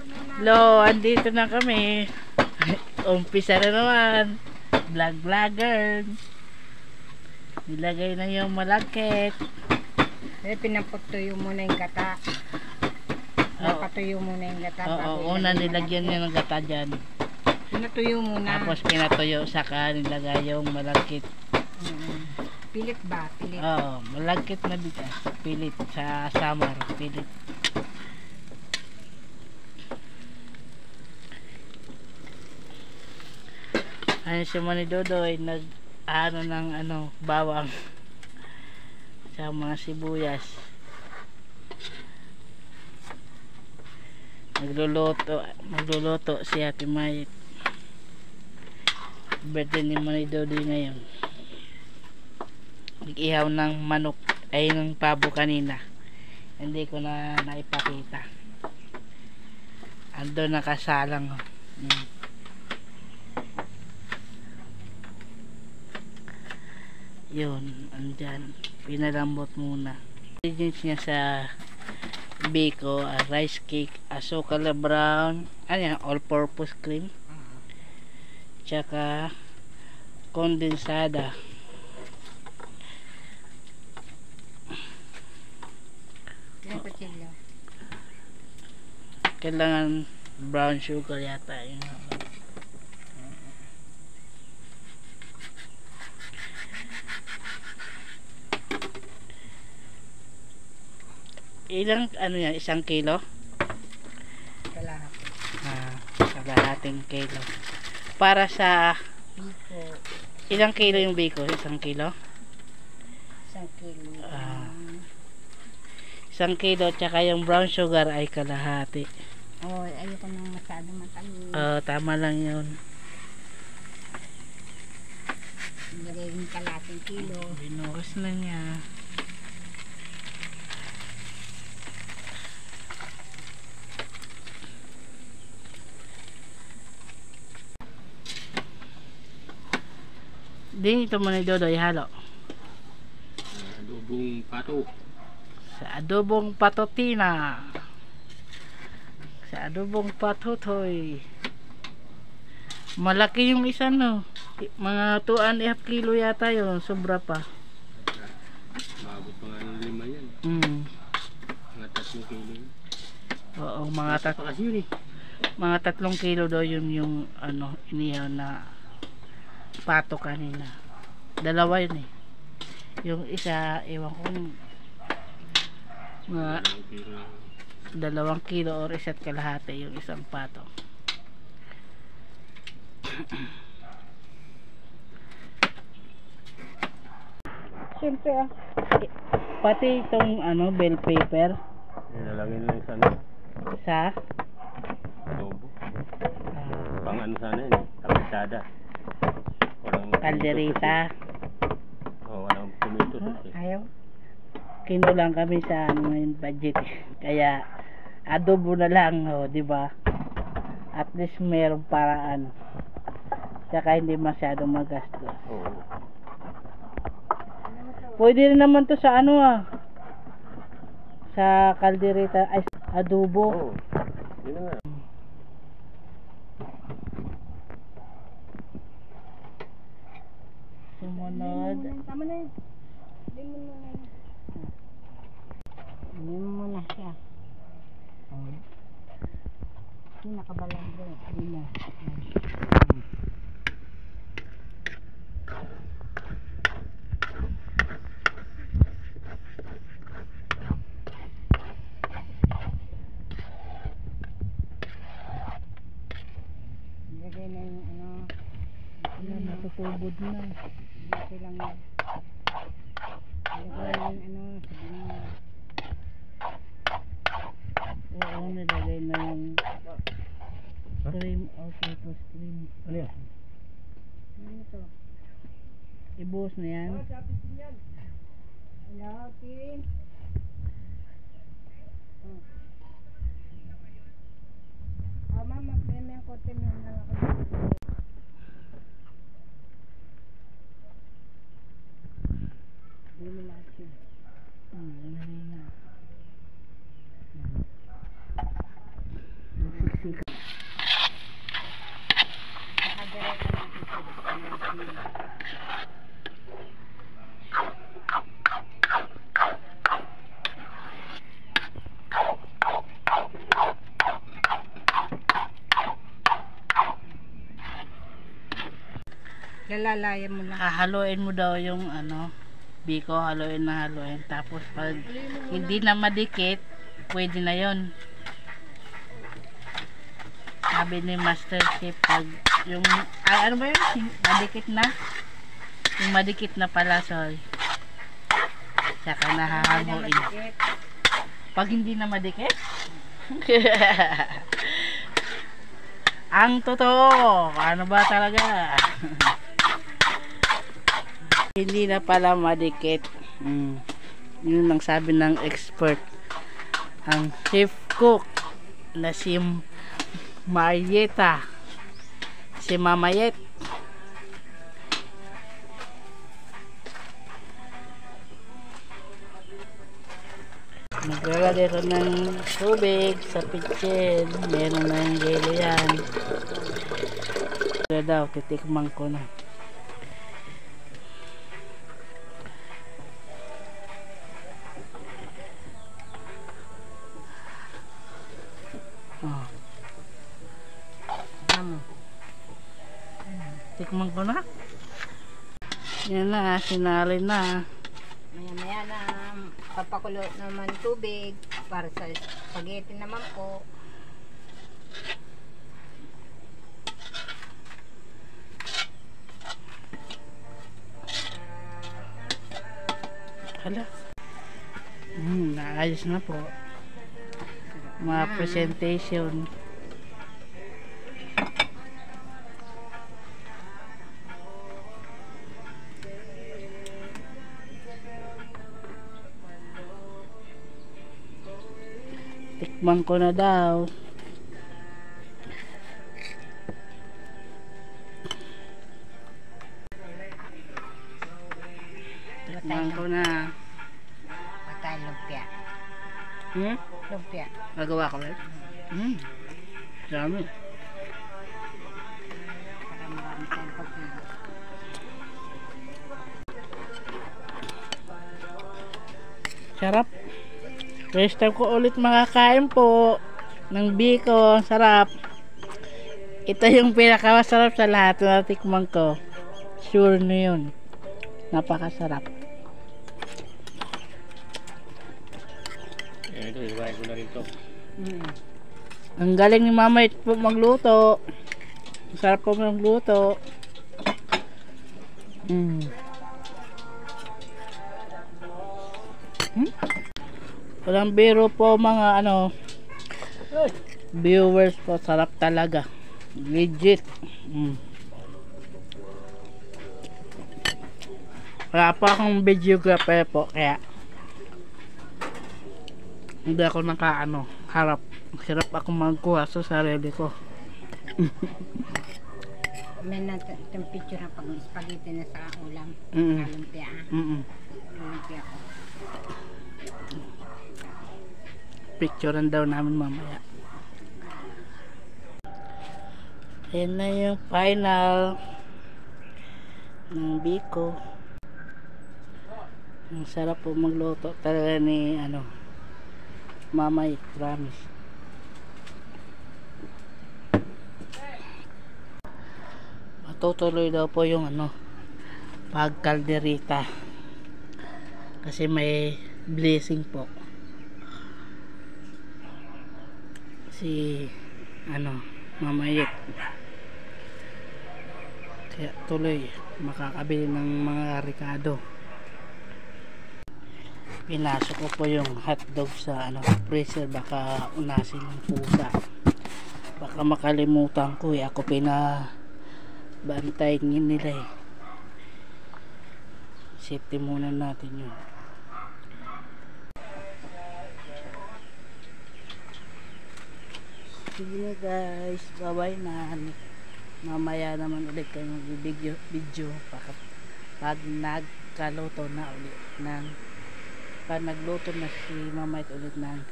Hello, andito na kami. Umpisa na naman. Vlogger. Nilagay na yung malagkit. Pinapatuyo muna yung gata. Napatuyo muna yung gata. Oo, una nilagyan niya ng gata dyan. Pinatuyo muna. Tapos pinatuyo, saka nilagay yung malagkit. Pilit ba? Pilit. Oo, malagkit na bigas. Pilit sa summer. Pilit. Ano si Manny Dodoy nag-ano ng bawang sa mga sibuyas. Magluluto si Ate Mayit. Birthday ni Manny Dodoy ngayon. Nag-ihaw ng manok ay ng pabo kanina. Hindi ko na naipakita. Ando nakasalang. Yun, andyan. Pinalambot muna. Ingredients niya sa biko, rice cake, asukal na brown, all-purpose cream, tsaka kondensada. Kailangan brown sugar yata yun. Ilang yan? 1 kilo? Kalahati. Kalahating kilo. Para sa Biko. ilang kilo yung biko? 1 kilo? 1 kilo. 1 kilo, tsaka yung brown sugar ay kalahati. Ayoko nang masyado matamis. Tama lang yun. Nilagay yung kalahating kilo. Binuhos na niya. Din ito muna Dodoy halo. Adobong pato. Sa adobong patotina. Sa adobong patotoy. Malaki yung isa no. Mga 2.5 kilo yata yun. Sobra pa. Mabot pa nga ng 5 yan. Mga 3 kilo yun. Oo, mga 3 kilo daw yun yung inihaw na pato kanina. 2 yun eh. Yung isa, ewan ko mga 2 kilo or 1.5 kalahati yung isang pato. Siyempre pati itong bell pepper Ilalagin lang sana sa adobo. Pang sana yun, kapisada. Kalderita. Walang tomato sauce. Ayaw. Kinulang kami sa ngayon budget. Kaya adobo na lang, di ba? At least mayroong paraan. Tsaka hindi masyadong magastos. Pwede rin naman to sa sa kalderita ay adobo. Yun nga. Sumunod. Tama na yun. Limon muna siya. Nakabalang doon. Lagay na yung Natutubod na. dito lang yan. Lagay na yung sabi na. Oo, nilagay na yung cream, all-purpose cream. Ano yan? Ano ito? Ibuhos na yan. Hello, Tin. Mama, may kote mo lang ako. Hindi mo lahat yun. Nilagay na. Lalalayan mo lang. Hahaluin mo daw yung ano, biko, haluin na haluin. Tapos pag hindi na madikit, pwede na yon. Sabi ni Master Chef, pag yung, ano ba yun? Madikit na? Yung madikit na pala, sorry. Saka nahahanguin. Pag hindi na madikit? Ang totoo, ano ba talaga? Hindi na pala madikit. Yun ang sabi ng expert. Ang chef cook na si Marieta. Si Mamayet. Maglalagay ko ng tubig sa pitchin. Meron na yung gelo yan. Kaya daw, titikman ko na. Oh. Tikman ko na. Yan na, sinali na. Maya-maya na papakulo naman tubig para sa spaghetti naman po. Hala. Naayos na po. Mga presentation. Tikman ko na daw. Tikman ko na. Patay lumpia. Lumpia. Nagawa ko rin? Dami. Para marami tayong pagkain. Sarap. First time ko ulit makakain po ng biko. Sarap. Ito yung pinakamasarap sa lahat na tikman ko. Sure na yun. Napakasarap. Ito, iwain ko na rin to. Ang galing ni Mama po magluto. Masarap po magluto. Walang biro po mga viewers po, sarap talaga. Legit. Wala pa akong videographer po, kaya hindi ako harap. Hirap ako magkuha sa sarili ko. May natin picture na pag spaghetti na sa ulam. Lumpia. Lumpia ko. Picturean daw namin mamaya. Ayan na yung final ng biko. Ang sarap po magluto talaga ni Mama, promise. Matutuloy daw po yung pagkalderita kasi may blessing po si Mamayet, kaya tuloy makakabili ng mga ricado. Pinasok ko po yung hotdog sa freezer, baka unasin yung pusa, baka makalimutan ko ako pinabantayin nila safety muna natin yun. Sige na guys, bye bye na. Mamaya naman ulit kayo mag-video pag nagkaluto na ulit pag nagluto na si Mama ulit ng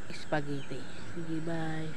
spaghetti. Sige, bye.